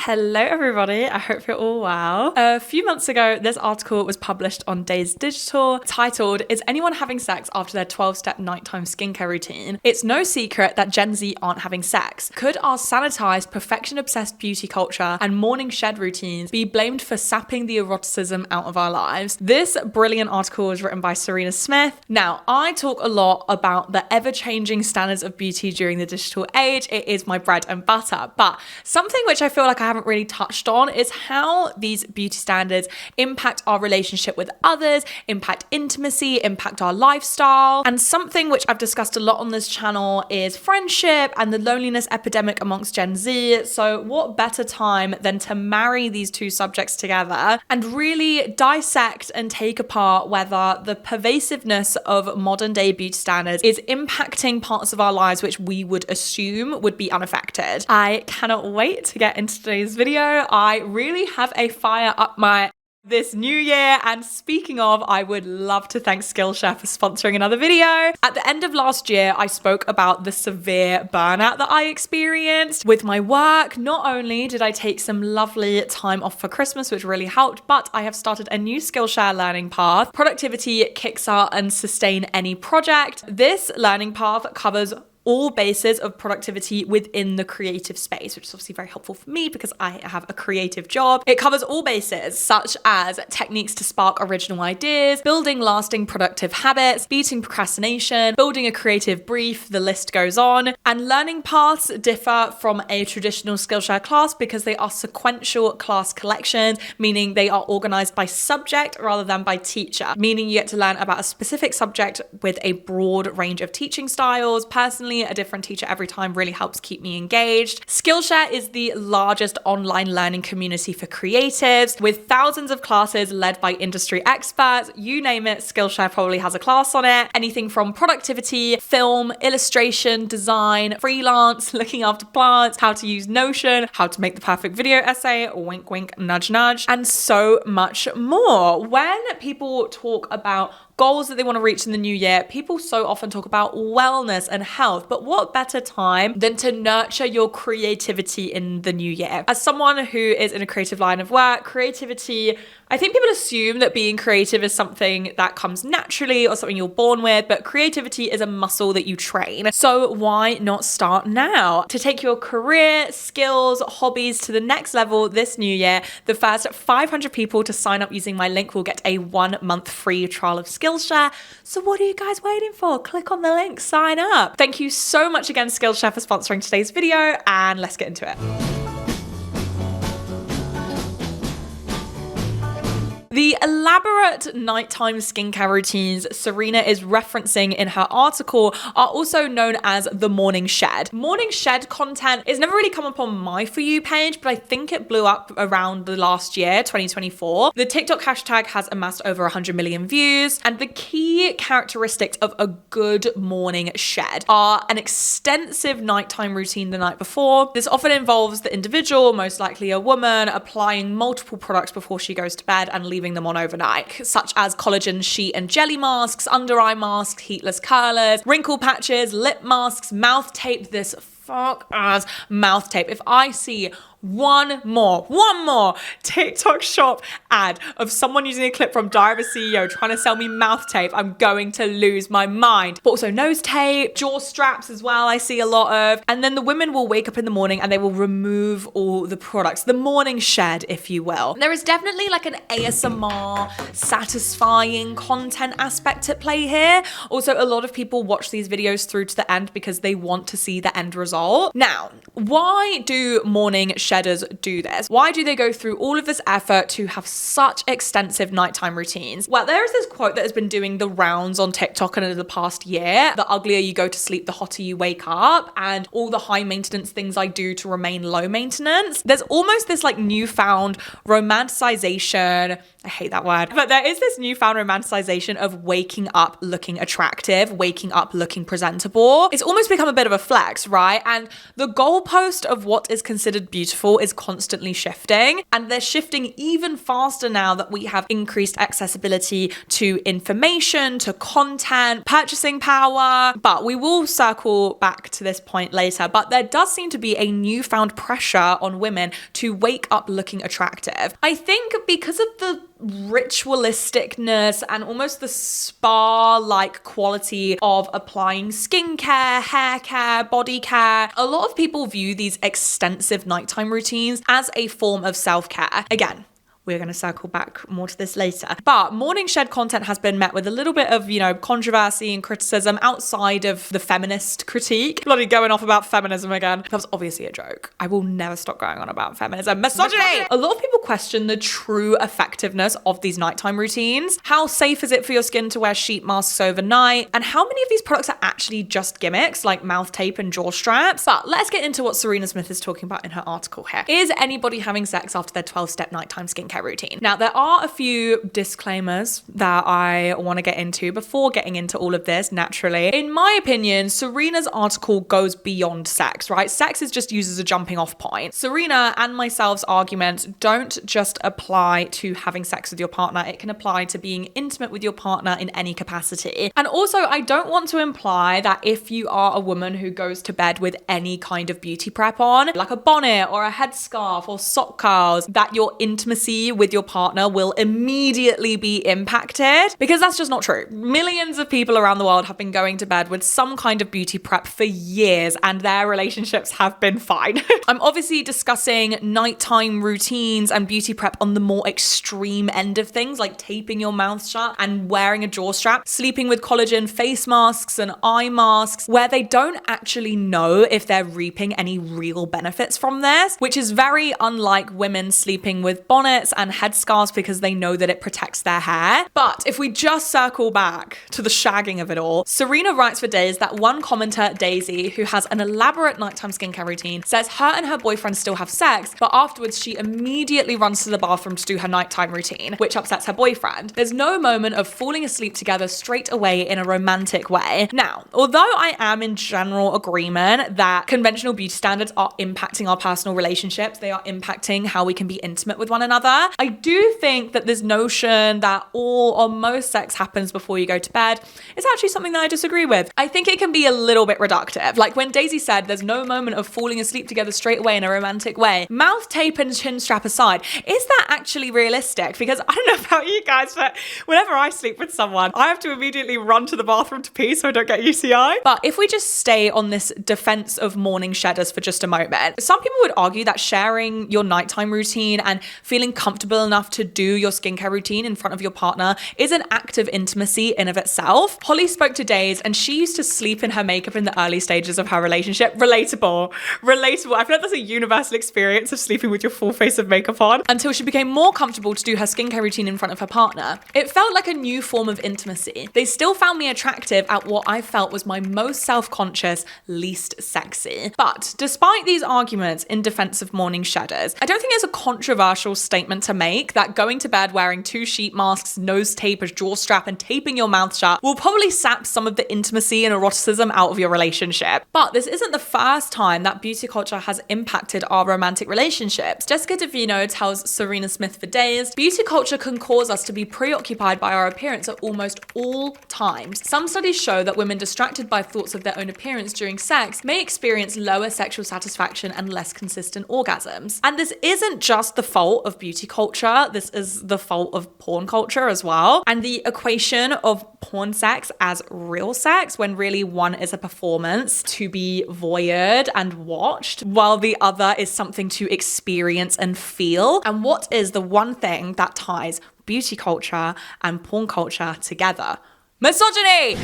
Hello everybody, I hope you're all well. A few months ago, this article was published on Days Digital titled, "Is anyone having sex after their 12-step nighttime skincare routine? It's no secret that Gen Z aren't having sex. Could our sanitized, perfection-obsessed beauty culture and morning shed routines be blamed for sapping the eroticism out of our lives?" This brilliant article was written by Theresa Smith. Now, I talk a lot about the ever-changing standards of beauty during the digital age. It is my bread and butter, but something which I feel like I haven't really touched on is how these beauty standards impact our relationship with others, impact intimacy, impact our lifestyle. And something which I've discussed a lot on this channel is friendship and the loneliness epidemic amongst Gen Z. So what better time than to marry these two subjects together and really dissect and take apart whether the pervasiveness of modern day beauty standards is impacting parts of our lives which we would assume would be unaffected. I cannot wait to get into today's video. I really have a fire up my this new year, and speaking of, I would love to thank Skillshare for sponsoring another video. At the end of last year, I spoke about the severe burnout that I experienced with my work. Not only did I take some lovely time off for Christmas, which really helped, but I have started a new Skillshare learning path, Productivity, Kickstart and Sustain Any Project. This learning path covers all bases of productivity within the creative space, which is obviously very helpful for me because I have a creative job. It covers all bases such as techniques to spark original ideas, building lasting productive habits, beating procrastination, building a creative brief, the list goes on. And learning paths differ from a traditional Skillshare class because they are sequential class collections, meaning they are organized by subject rather than by teacher, meaning you get to learn about a specific subject with a broad range of teaching styles. Personally, a different teacher every time really helps keep me engaged. Skillshare is the largest online learning community for creatives with thousands of classes led by industry experts. You name it, Skillshare probably has a class on it. Anything from productivity, film, illustration, design, freelance, looking after plants, how to use Notion, how to make the perfect video essay, wink, wink, nudge, nudge, and so much more. When people talk about goals that they want to reach in the new year, people so often talk about wellness and health, but what better time than to nurture your creativity in the new year? As someone who is in a creative line of work, creativity, I think people assume that being creative is something that comes naturally or something you're born with, but creativity is a muscle that you train. So why not start now? To take your career, skills, hobbies to the next level this new year, the first 500 people to sign up using my link will get a 1-month free trial of Skillshare. So what are you guys waiting for? Click on the link, sign up. Thank you so much again, Skillshare, for sponsoring today's video, and let's get into it. The elaborate nighttime skincare routines Serena is referencing in her article are also known as the morning shed. Morning shed content has never really come up on my For You page, but I think it blew up around the last year, 2024. The TikTok hashtag has amassed over 100 million views, and the key characteristics of a good morning shed are an extensive nighttime routine the night before. This often involves the individual, most likely a woman, applying multiple products before she goes to bed and leaving them on overnight, such as collagen sheet and jelly masks, under eye masks, heatless curlers, wrinkle patches, lip masks, mouth tape. This fuck ass mouth tape. If I see one more TikTok shop ad of someone using a clip from Diary of a CEO trying to sell me mouth tape, I'm going to lose my mind. But also nose tape, jaw straps as well, I see a lot of. And then the women will wake up in the morning and they will remove all the products. The morning shed, if you will. There is definitely like an ASMR satisfying content aspect at play here. Also, a lot of people watch these videos through to the end because they want to see the end result. Now, why do morning shedders do this? Why do they go through all of this effort to have such extensive nighttime routines? Well, there is this quote that has been doing the rounds on TikTok over the past year: the uglier you go to sleep, the hotter you wake up, and all the high maintenance things I do to remain low maintenance. There's almost this like newfound romanticization, I hate that word, but there is this newfound romanticization of waking up looking attractive, waking up looking presentable. It's almost become a bit of a flex, right? And the goalpost of what is considered beautiful dreadful is constantly shifting, and they're shifting even faster now that we have increased accessibility to information, to content, purchasing power. But we will circle back to this point later. But there does seem to be a newfound pressure on women to wake up looking attractive. I think because of the ritualisticness and almost the spa-like quality of applying skincare, hair care, body care, a lot of people view these extensive nighttime routines as a form of self-care. Again, we're going to circle back more to this later. But morning shed content has been met with a little bit of, controversy and criticism outside of the feminist critique. Bloody going off about feminism again. That was obviously a joke. I will never stop going on about feminism. Misogyny! A lot of people question the true effectiveness of these nighttime routines. How safe is it for your skin to wear sheet masks overnight? And how many of these products are actually just gimmicks like mouth tape and jaw straps? But let's get into what Serena Smith is talking about in her article here. Is anybody having sex after their 12-step nighttime skincare routine? Now, there are a few disclaimers that I want to get into before getting into all of this naturally. In my opinion, Serena's article goes beyond sex, right? Sex is just used as a jumping off point. Serena and myself's arguments don't just apply to having sex with your partner. It can apply to being intimate with your partner in any capacity. And also, I don't want to imply that if you are a woman who goes to bed with any kind of beauty prep on, like a bonnet or a headscarf or sock curls, that your intimacy with your partner will immediately be impacted, because that's just not true. Millions of people around the world have been going to bed with some kind of beauty prep for years and their relationships have been fine. I'm obviously discussing nighttime routines and beauty prep on the more extreme end of things, like taping your mouth shut and wearing a jaw strap, sleeping with collagen face masks and eye masks, where they don't actually know if they're reaping any real benefits from this, which is very unlike women sleeping with bonnets and headscarves because they know that it protects their hair. But if we just circle back to the shagging of it all, Serena writes for days that one commenter, Daisy, who has an elaborate nighttime skincare routine, says her and her boyfriend still have sex, but afterwards she immediately runs to the bathroom to do her nighttime routine, which upsets her boyfriend. There's no moment of falling asleep together straight away in a romantic way. Now, although I am in general agreement that conventional beauty standards are impacting our personal relationships, they are impacting how we can be intimate with one another, I do think that this notion that all or most sex happens before you go to bed is actually something that I disagree with. I think it can be a little bit reductive. Like when Daisy said there's no moment of falling asleep together straight away in a romantic way, mouth tape and chin strap aside, is that actually realistic? Because I don't know about you guys, but whenever I sleep with someone, I have to immediately run to the bathroom to pee so I don't get UCI. But if we just stay on this defense of morning shedders for just a moment, some people would argue that sharing your nighttime routine and feeling comfortable enough to do your skincare routine in front of your partner is an act of intimacy in of itself. Holly spoke to Days and she used to sleep in her makeup in the early stages of her relationship. Relatable. I feel like that's a universal experience of sleeping with your full face of makeup on, until she became more comfortable to do her skincare routine in front of her partner. It felt like a new form of intimacy. They still found me attractive at what I felt was my most self-conscious, least sexy. But despite these arguments in defense of morning shedders, I don't think it's a controversial statement to make that going to bed wearing 2 sheet masks, nose tape, a jaw strap, and taping your mouth shut will probably sap some of the intimacy and eroticism out of your relationship. But this isn't the first time that beauty culture has impacted our romantic relationships. Jessica Davino tells Serena Smith for Days, beauty culture can cause us to be preoccupied by our appearance at almost all times. Some studies show that women distracted by thoughts of their own appearance during sex may experience lower sexual satisfaction and less consistent orgasms. And this isn't just the fault of beauty culture, this is the fault of porn culture as well. And the equation of porn sex as real sex, when really one is a performance to be voyeured and watched, while the other is something to experience and feel. And what is the one thing that ties beauty culture and porn culture together? Misogyny!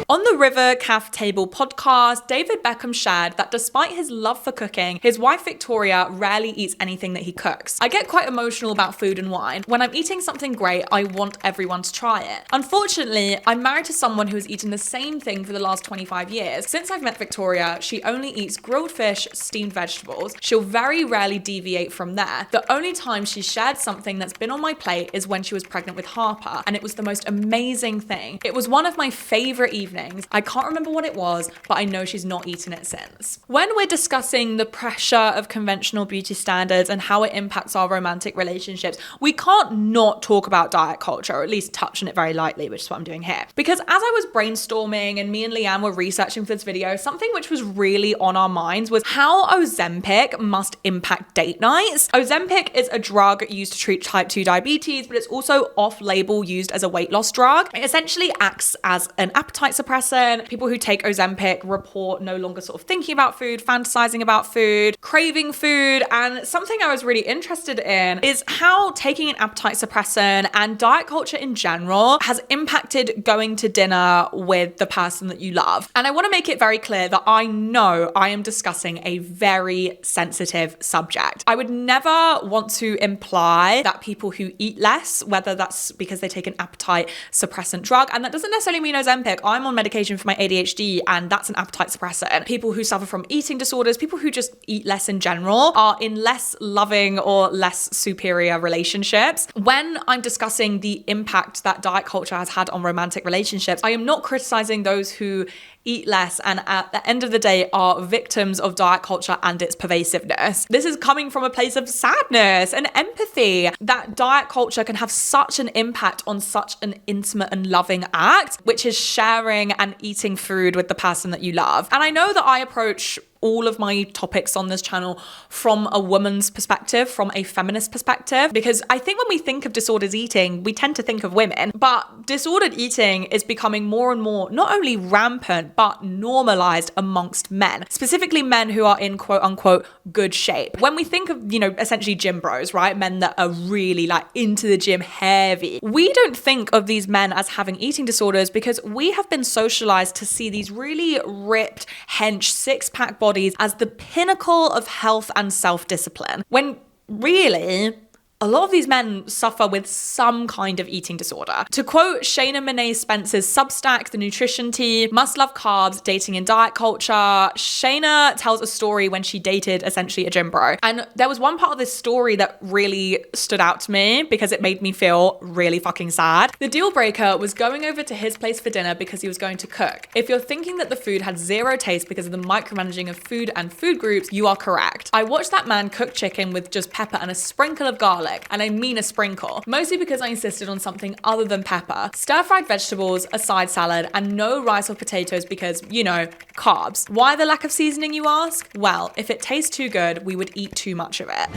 On the River Calf Table podcast, David Beckham shared that despite his love for cooking, his wife Victoria rarely eats anything that he cooks. I get quite emotional about food and wine. When I'm eating something great, I want everyone to try it. Unfortunately, I'm married to someone who has eaten the same thing for the last 25 years. Since I've met Victoria, she only eats grilled fish, steamed vegetables. She'll very rarely deviate from there. The only time she shared something that's been on my plate is when she was pregnant with Harper, and it was the most amazing thing. It was one of my favorite evenings evenings. I can't remember what it was, but I know she's not eaten it since. When we're discussing the pressure of conventional beauty standards and how it impacts our romantic relationships, we can't not talk about diet culture, or at least touch on it very lightly, which is what I'm doing here. Because as I was brainstorming and me and Leanne were researching for this video, something which was really on our minds was how Ozempic must impact date nights. Ozempic is a drug used to treat type 2 diabetes, but it's also off-label used as a weight loss drug. It essentially acts as an appetite suppressant. People who take Ozempic report no longer sort of thinking about food, fantasizing about food, craving food. And something I was really interested in is how taking an appetite suppressant and diet culture in general has impacted going to dinner with the person that you love. And I want to make it very clear that I know I am discussing a very sensitive subject. I would never want to imply that people who eat less, whether that's because they take an appetite suppressant drug, and that doesn't necessarily mean Ozempic. I'm on medication for my ADHD and that's an appetite suppressant. People who suffer from eating disorders, people who just eat less in general, are in less loving or less superior relationships. When I'm discussing the impact that diet culture has had on romantic relationships, I am not criticizing those who eat less and at the end of the day are victims of diet culture and its pervasiveness. This is coming from a place of sadness and empathy that diet culture can have such an impact on such an intimate and loving act, which is sharing and eating food with the person that you love. And I know that I approach all of my topics on this channel from a woman's perspective, from a feminist perspective, because I think when we think of disordered eating, we tend to think of women, but disordered eating is becoming more and more not only rampant, but normalized amongst men, specifically men who are in quote unquote good shape. When we think of, essentially gym bros, right? Men that are really like into the gym heavy. We don't think of these men as having eating disorders because we have been socialized to see these really ripped, hench, six-pack bodies as the pinnacle of health and self-discipline, when really a lot of these men suffer with some kind of eating disorder. To quote Shayna Monet Spencer's Substack, The Nutrition Tea, Must Love Carbs, Dating in Diet Culture, Shayna tells a story when she dated essentially a gym bro. And there was one part of this story that really stood out to me because it made me feel really fucking sad. The deal breaker was going over to his place for dinner because he was going to cook. If you're thinking that the food had zero taste because of the micromanaging of food and food groups, you are correct. I watched that man cook chicken with just pepper and a sprinkle of garlic. And I mean a sprinkle, mostly because I insisted on something other than pepper, stir-fried vegetables, a side salad, and no rice or potatoes because, carbs. Why the lack of seasoning, you ask? Well, if it tastes too good, we would eat too much of it.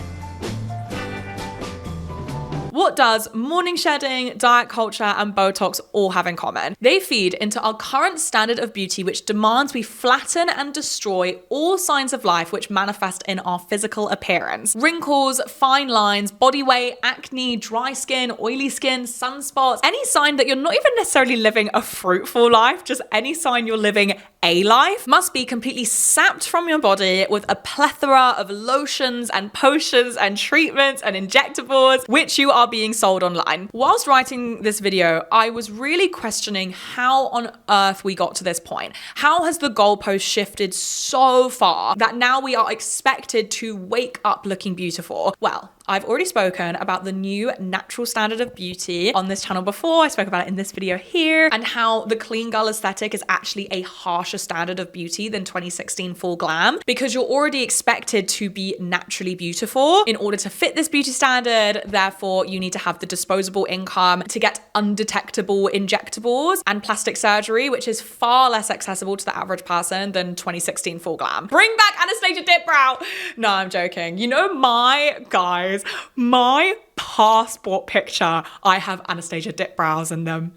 What does morning shedding, diet culture, and Botox all have in common? They feed into our current standard of beauty, which demands we flatten and destroy all signs of life which manifest in our physical appearance. Wrinkles, fine lines, body weight, acne, dry skin, oily skin, sunspots, any sign that you're not even necessarily living a fruitful life, just any sign you're living a life, must be completely sapped from your body with a plethora of lotions and potions and treatments and injectables, which you are being sold online. Whilst writing this video, I was really questioning how on earth we got to this point. How has the goalpost shifted so far that now we are expected to wake up looking beautiful? Well, I've already spoken about the new natural standard of beauty on this channel before. I spoke about it in this video here, and how the clean girl aesthetic is actually a harsher standard of beauty than 2016 full glam, because you're already expected to be naturally beautiful in order to fit this beauty standard. Therefore, you need to have the disposable income to get undetectable injectables and plastic surgery, which is far less accessible to the average person than 2016 full glam. Bring back Anastasia Dip Brow. No, I'm joking. My passport picture, I have Anastasia Dip Brows in them.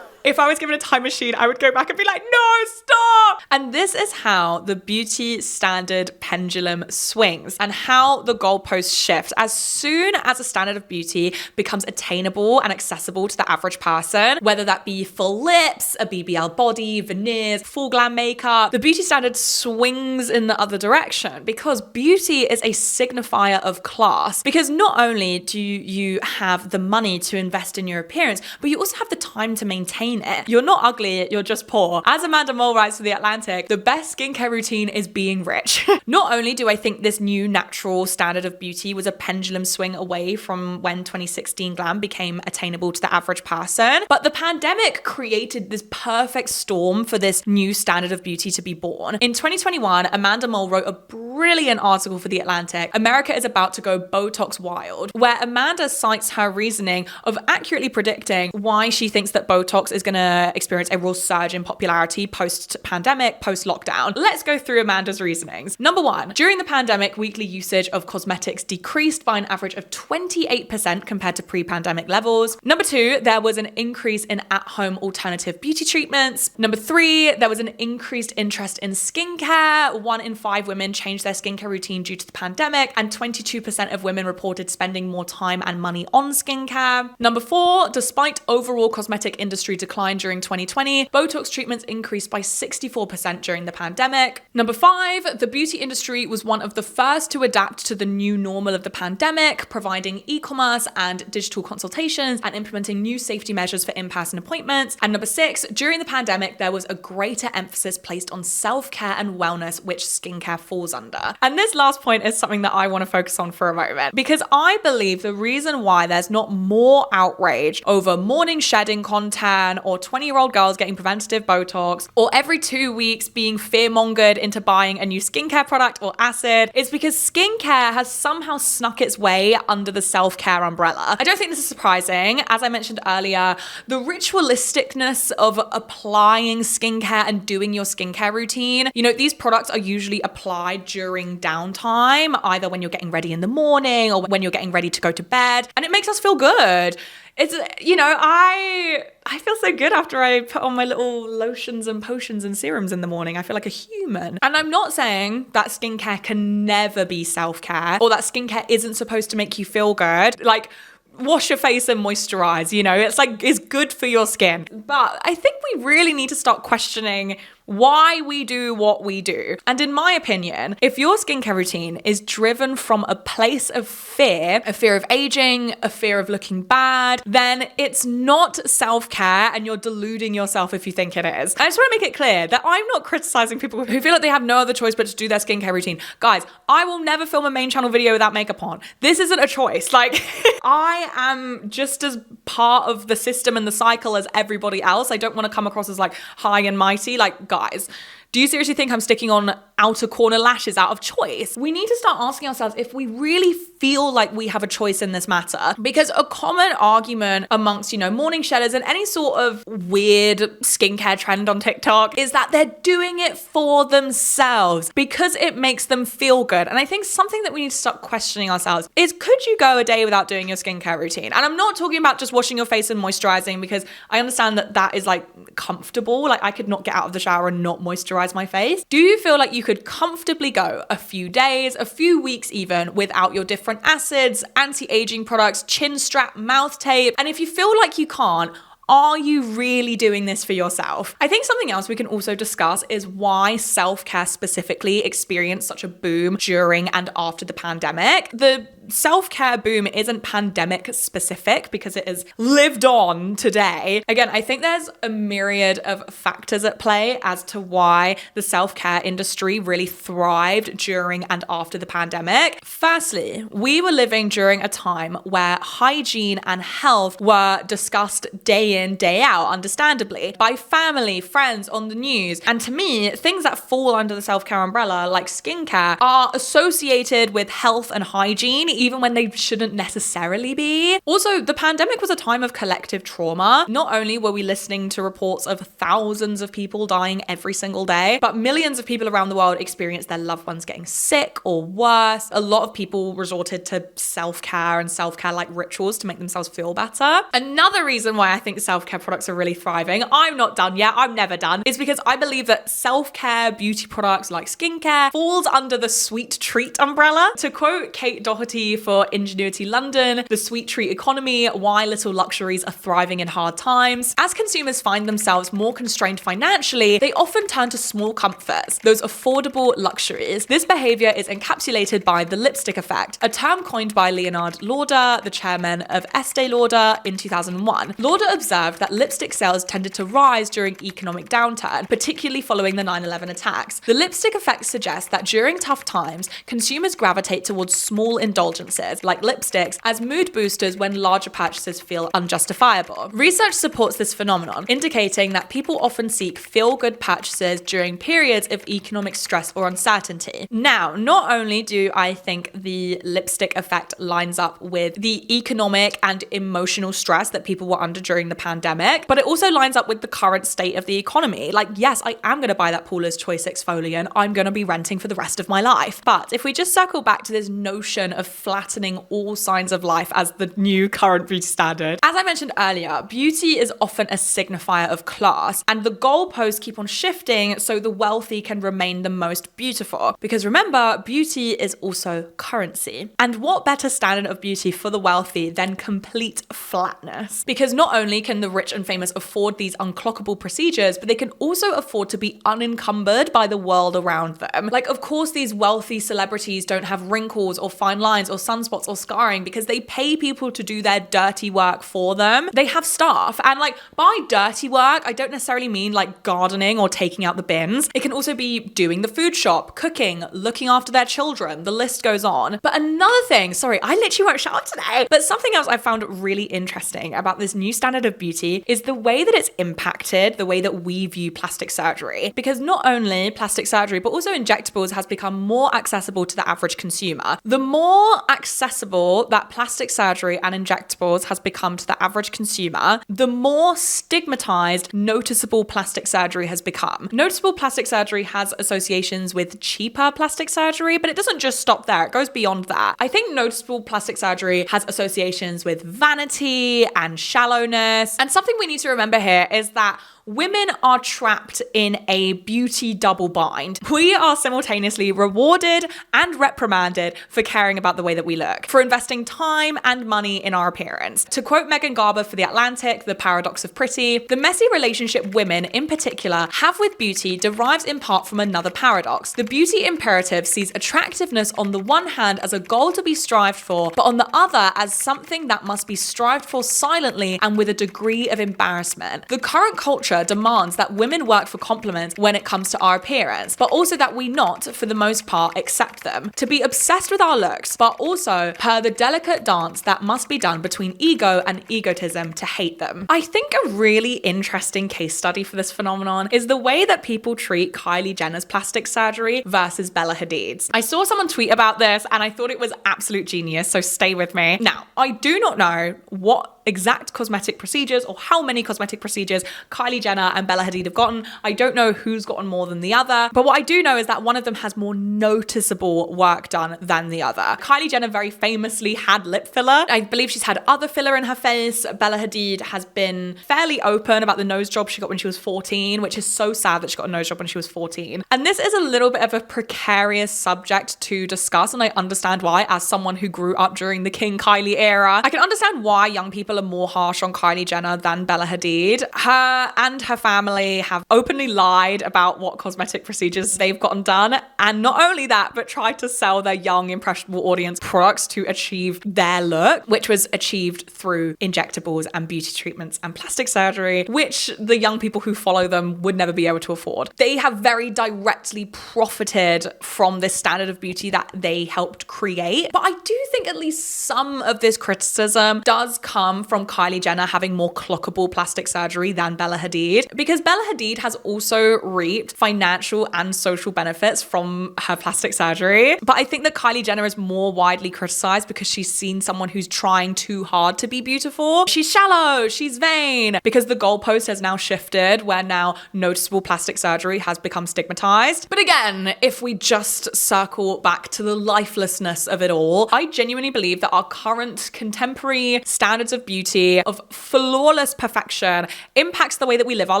If I was given a time machine, I would go back and be like, no, stop! And this is how the beauty standard pendulum swings and how the goalposts shift. As soon as a standard of beauty becomes attainable and accessible to the average person, whether that be full lips, a BBL body, veneers, full glam makeup, the beauty standard swings in the other direction, because beauty is a signifier of class. Because not only do you have the money to invest in your appearance, but you also have the time to maintain ain't it? You're not ugly, you're just poor. As Amanda Mole writes for The Atlantic, the best skincare routine is being rich. Not only do I think this new natural standard of beauty was a pendulum swing away from when 2016 glam became attainable to the average person, but the pandemic created this perfect storm for this new standard of beauty to be born. In 2021, Amanda Mole wrote a brilliant article for The Atlantic, America is about to go Botox wild, where Amanda cites her reasoning of accurately predicting why she thinks that Botox is going to experience a real surge in popularity post-pandemic, post-lockdown. Let's go through Amanda's reasonings. Number one, during the pandemic, weekly usage of cosmetics decreased by an average of 28% compared to pre-pandemic levels. Number two, there was an increase in at-home alternative beauty treatments. Number three, there was an increased interest in skincare. 1 in 5 women changed their skincare routine due to the pandemic, and 22% of women reported spending more time and money on skincare. Number four, despite overall cosmetic industry decline during 2020, Botox treatments increased by 64% during the pandemic. Number five, the beauty industry was one of the first to adapt to the new normal of the pandemic, providing e-commerce and digital consultations and implementing new safety measures for in-person appointments. And number six, during the pandemic, there was a greater emphasis placed on self-care and wellness, which skincare falls under. And this last point is something that I want to focus on for a moment, because I believe the reason why there's not more outrage over morning shedding content or 20-year-old girls getting preventative Botox or every 2 weeks being fearmongered into buying a new skincare product or acid is because skincare has somehow snuck its way under the self-care umbrella. I don't think this is surprising. As I mentioned earlier, the ritualisticness of applying skincare and doing your skincare routine, these products are usually applied during downtime, either when you're getting ready in the morning or when you're getting ready to go to bed, and it makes us feel good. It's, I feel so good after I put on my little lotions and potions and serums in the morning. I feel like a human. And I'm not saying that skincare can never be self-care or that skincare isn't supposed to make you feel good. Like, wash your face and moisturize, it's good for your skin. But I think we really need to start questioning why we do what we do. And in my opinion, if your skincare routine is driven from a place of fear, a fear of aging, a fear of looking bad, then it's not self-care and you're deluding yourself if you think it is. I just want to make it clear that I'm not criticizing people who feel like they have no other choice but to do their skincare routine. Guys, I will never film a main channel video without makeup on. This isn't a choice. I am just as part of the system and the cycle as everybody else. I don't want to come across as high and mighty. Guys, do you seriously think I'm sticking on outer corner lashes out of choice? We need to start asking ourselves if we really feel like we have a choice in this matter. Because a common argument amongst, morning shedders and any sort of weird skincare trend on TikTok is that they're doing it for themselves because it makes them feel good. And I think something that we need to start questioning ourselves is, could you go a day without doing your skincare routine? And I'm not talking about just washing your face and moisturizing, because I understand that is comfortable. I could not get out of the shower and not moisturize my face. Do you feel like you could comfortably go a few days, a few weeks even, without your different acids, anti-aging products, chin strap, mouth tape? And if you feel like you can't, are you really doing this for yourself? I think something else we can also discuss is why self-care specifically experienced such a boom during and after the pandemic. The self-care boom isn't pandemic specific because it has lived on today. Again, I think there's a myriad of factors at play as to why the self-care industry really thrived during and after the pandemic. Firstly, we were living during a time where hygiene and health were discussed day in, day out, understandably, by family, friends, on the news. And to me, things that fall under the self-care umbrella, like skincare, are associated with health and hygiene, even when they shouldn't necessarily be. Also, the pandemic was a time of collective trauma. Not only were we listening to reports of thousands of people dying every single day, but millions of people around the world experienced their loved ones getting sick or worse. A lot of people resorted to self-care and self-care-like rituals to make themselves feel better. Another reason why I think self-care products are really thriving, I'm not done yet, I'm never done, is because I believe that self-care beauty products like skincare falls under the sweet treat umbrella. To quote Kate Doherty for Ingenuity London, the sweet treat economy, why little luxuries are thriving in hard times. As consumers find themselves more constrained financially, they often turn to small comforts, those affordable luxuries. This behavior is encapsulated by the lipstick effect, a term coined by Leonard Lauder, the chairman of Estee Lauder, in 2001. Lauder observed observed that lipstick sales tended to rise during economic downturn, particularly following the 9/11 attacks. The lipstick effect suggests that during tough times, consumers gravitate towards small indulgences, like lipsticks, as mood boosters when larger purchases feel unjustifiable. Research supports this phenomenon, indicating that people often seek feel-good purchases during periods of economic stress or uncertainty. Now, not only do I think the lipstick effect lines up with the economic and emotional stress that people were under during the pandemic, but it also lines up with the current state of the economy. Like, yes, I am going to buy that Paula's Choice exfoliant. I'm going to be renting for the rest of my life. But if we just circle back to this notion of flattening all signs of life as the new current beauty standard, as I mentioned earlier, beauty is often a signifier of class, and the goalposts keep on shifting so the wealthy can remain the most beautiful. Because remember, beauty is also currency. And what better standard of beauty for the wealthy than complete flatness? Because not only can the rich and famous afford these unclockable procedures, but they can also afford to be unencumbered by the world around them. Like, of course, these wealthy celebrities don't have wrinkles or fine lines or sunspots or scarring because they pay people to do their dirty work for them. They have staff. And like, by dirty work, I don't necessarily mean like gardening or taking out the bins. It can also be doing the food shop, cooking, looking after their children. The list goes on. But another thing, sorry, I literally won't shut up today, but something else I found really interesting about this new standard of beauty is the way that it's impacted the way that we view plastic surgery. Because not only plastic surgery, but also injectables has become more accessible to the average consumer. The more accessible that plastic surgery and injectables has become to the average consumer, the more stigmatized noticeable plastic surgery has become. Noticeable plastic surgery has associations with cheaper plastic surgery, but it doesn't just stop there. It goes beyond that. I think noticeable plastic surgery has associations with vanity and shallowness. And something we need to remember here is that women are trapped in a beauty double bind. We are simultaneously rewarded and reprimanded for caring about the way that we look, for investing time and money in our appearance. To quote Megan Garber for The Atlantic, The Paradox of Pretty, the messy relationship women in particular have with beauty derives in part from another paradox. The beauty imperative sees attractiveness on the one hand as a goal to be strived for, but on the other as something that must be strived for silently and with a degree of embarrassment. The current culture demands that women work for compliments when it comes to our appearance, but also that we not, for the most part, accept them. To be obsessed with our looks, but also per the delicate dance that must be done between ego and egotism to hate them. I think a really interesting case study for this phenomenon is the way that people treat Kylie Jenner's plastic surgery versus Bella Hadid's. I saw someone tweet about this and I thought it was absolute genius, so stay with me. Now, I do not know what exact cosmetic procedures or how many cosmetic procedures Kylie Jenner and Bella Hadid have gotten. I don't know who's gotten more than the other, but what I do know is that one of them has more noticeable work done than the other. Kylie Jenner very famously had lip filler. I believe she's had other filler in her face. Bella Hadid has been fairly open about the nose job she got when she was 14, which is so sad that she got a nose job when she was 14. And this is a little bit of a precarious subject to discuss, and I understand why, as someone who grew up during the King Kylie era. I can understand why young people are more harsh on Kylie Jenner than Bella Hadid. Her and her family have openly lied about what cosmetic procedures they've gotten done, and not only that, but tried to sell their young, impressionable audience products to achieve their look, which was achieved through injectables and beauty treatments and plastic surgery, which the young people who follow them would never be able to afford. They have very directly profited from this standard of beauty that they helped create. But I do think at least some of this criticism does come from Kylie Jenner having more clockable plastic surgery than Bella Hadid, because Bella Hadid has also reaped financial and social benefits from her plastic surgery. But I think that Kylie Jenner is more widely criticized because she's seen someone who's trying too hard to be beautiful. She's shallow, she's vain, because the goalpost has now shifted where now noticeable plastic surgery has become stigmatized. But again, if we just circle back to the lifelessness of it all, I genuinely believe that our current contemporary standards of beauty, of flawless perfection, impacts the way that we live our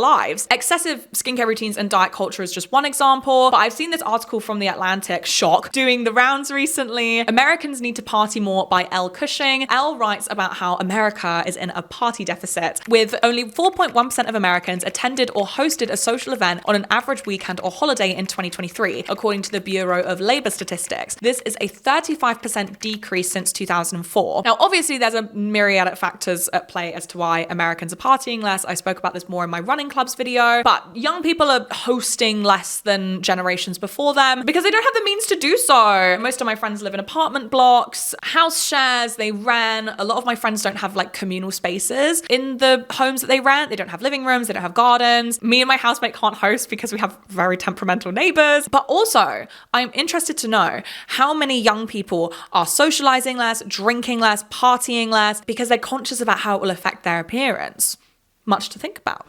lives. Excessive skincare routines and diet culture is just one example, but I've seen this article from The Atlantic, shock, doing the rounds recently. Americans Need to Party More by Elle Cushing. Elle writes about how America is in a party deficit, with only 4.1% of Americans attended or hosted a social event on an average weekend or holiday in 2023, according to the Bureau of Labor Statistics. This is a 35% decrease since 2004. Now, obviously, there's a myriad of factors factors at play as to why Americans are partying less. I spoke about this more in my running clubs video, but young people are hosting less than generations before them because they don't have the means to do so. Most of my friends live in apartment blocks, house shares, they rent. A lot of my friends don't have like communal spaces in the homes that they rent. They don't have living rooms, they don't have gardens. Me and my housemate can't host because we have very temperamental neighbors. But also, I'm interested to know how many young people are socializing less, drinking less, partying less because they're conscious about how it will affect their appearance. Much to think about.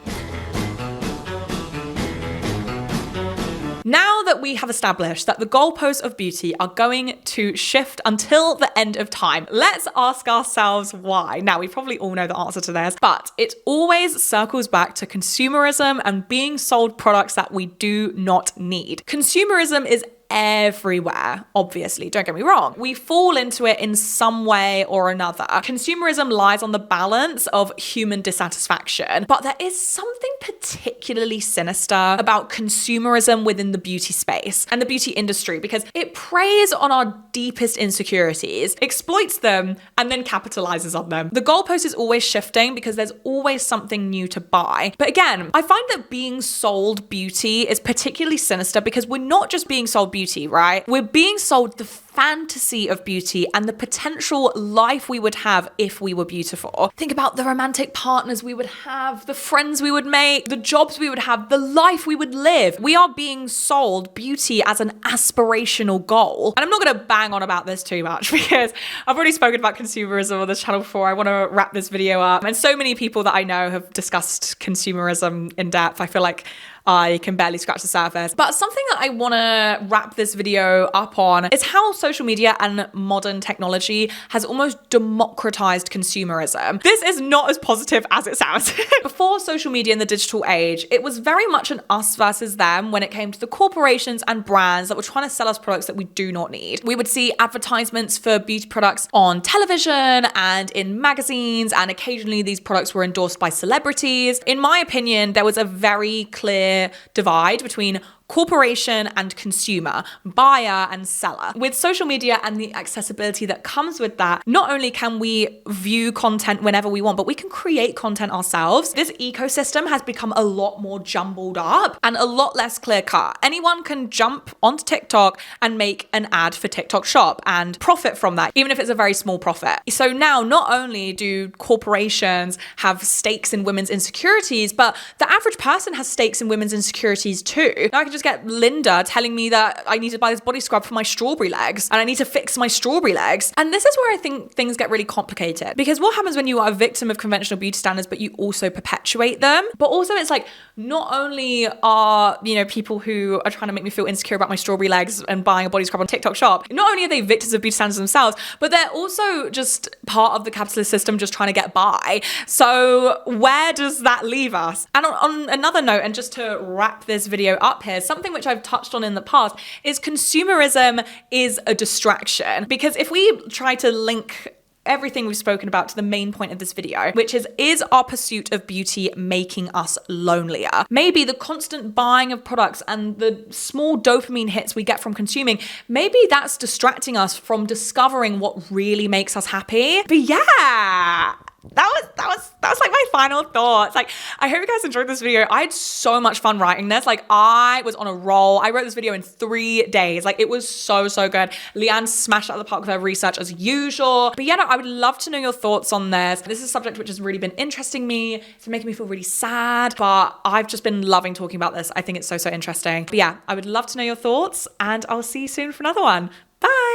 Now that we have established that the goalposts of beauty are going to shift until the end of time, let's ask ourselves why. Now, we probably all know the answer to this, but it always circles back to consumerism and being sold products that we do not need. Consumerism is everywhere, obviously, don't get me wrong. We fall into it in some way or another. Consumerism lies on the balance of human dissatisfaction, but there is something particularly sinister about consumerism within the beauty space and the beauty industry because it preys on our deepest insecurities, exploits them, and then capitalizes on them. The goalpost is always shifting because there's always something new to buy. But again, I find that being sold beauty is particularly sinister because we're not just being sold beauty, right? We're being sold the fantasy of beauty and the potential life we would have if we were beautiful. Think about the romantic partners we would have, the friends we would make, the jobs we would have, the life we would live. We are being sold beauty as an aspirational goal. And I'm not going to bang on about this too much because I've already spoken about consumerism on this channel before. I want to wrap this video up. And so many people that I know have discussed consumerism in depth. I feel like I can barely scratch the surface. But something that I want to wrap this video up on is how social media and modern technology has almost democratized consumerism. This is not as positive as it sounds. Before social media in the digital age, it was very much an us versus them when it came to the corporations and brands that were trying to sell us products that we do not need. We would see advertisements for beauty products on television and in magazines, and occasionally these products were endorsed by celebrities. In my opinion, there was a very clear divide between corporation and consumer, buyer and seller. With social media and the accessibility that comes with that, not only can we view content whenever we want, but we can create content ourselves. This ecosystem has become a lot more jumbled up and a lot less clear cut. Anyone can jump onto TikTok and make an ad for TikTok Shop and profit from that, even if it's a very small profit. So now not only do corporations have stakes in women's insecurities, but the average person has stakes in women's insecurities too. Now I can just get Linda telling me that I need to buy this body scrub for my strawberry legs and I need to fix my strawberry legs. And this is where I think things get really complicated because what happens when you are a victim of conventional beauty standards, but you also perpetuate them? But also it's like, not only are, people who are trying to make me feel insecure about my strawberry legs and buying a body scrub on TikTok Shop, not only are they victims of beauty standards themselves, but they're also just part of the capitalist system just trying to get by. So where does that leave us? And on another note, and just to wrap this video up here, something which I've touched on in the past is consumerism is a distraction. Because if we try to link everything we've spoken about to the main point of this video, which is our pursuit of beauty making us lonelier? Maybe the constant buying of products and the small dopamine hits we get from consuming, maybe that's distracting us from discovering what really makes us happy. But yeah, that was like my final thoughts. Like, I hope you guys enjoyed this video. I had so much fun writing this. Like, I was on a roll. I wrote this video in 3 days. Like, it was so good. Leanne smashed out of the park with her research as usual. But yeah, no, I would love to know your thoughts on this. This is a subject which has really been interesting me. It's making me feel really sad, but I've just been loving talking about this. I think it's so interesting. But yeah, I would love to know your thoughts, and I'll see you soon for another one. Bye.